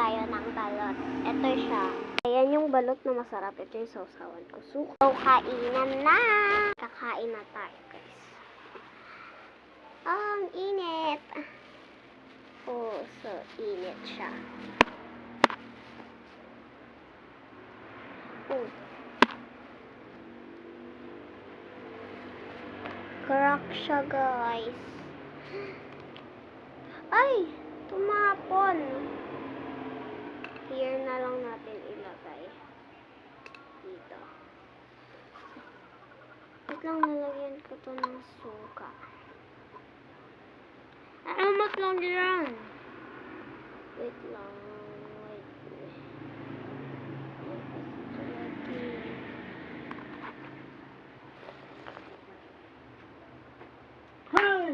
tayo ng balot. Ito siya. Ayan yung balot na masarap. Ito yung sausawan ko. So, kainan na! Kakain na tayo, guys. Ang init! Oh, so init siya. Oh. Crack siya, guys. Ay! Tumapon! Here na lang natin ilagay. Dito. Wait lang, nalagyan ko to ng suka. Amat lang dyan! Wait lang. Wait.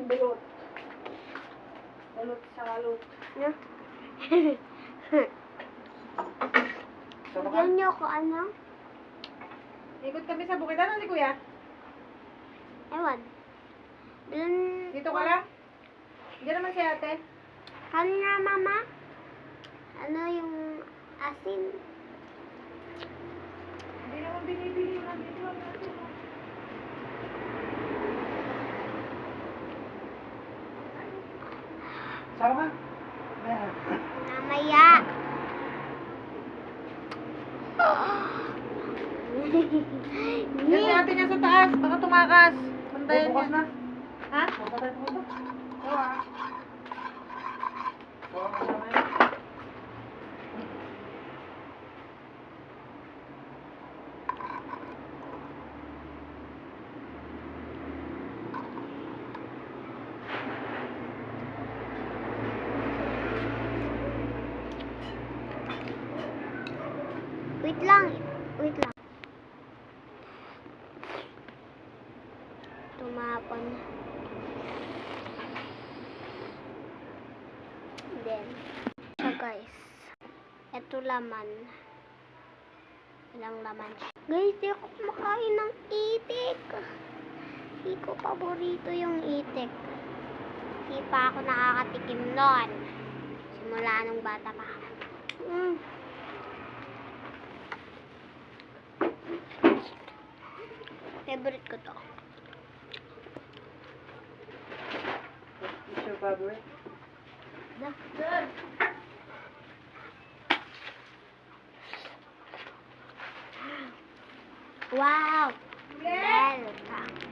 Balot. Balot sa balot. Yeah. Sama ka? Bigyan niyo ko ano? Ikot kami sa bukid. Ano si kuya? Ewan. Dun... Dito ka lang? Diyan naman si ate. Kanina, mama? Ano yung asin? Hindi naman binibili lang. Dito lang natin. Sama ka? Namaya. Yan si ate niya sa taas. Baka tumakas. Bantayan niya. Na. Ha? Bantayan mo ito. Oo ah. Wait lang. Wait lang. Tumapon. Then, so guys, eto laman. Ilang laman siya. Guys, di ako kumakain ng itik. Hindi ko paborito yung itik. Hindi pa ako nakakatikim nun. Simula nung bata pa. Favorite ko to. Is your favorite? Wow! Welcome.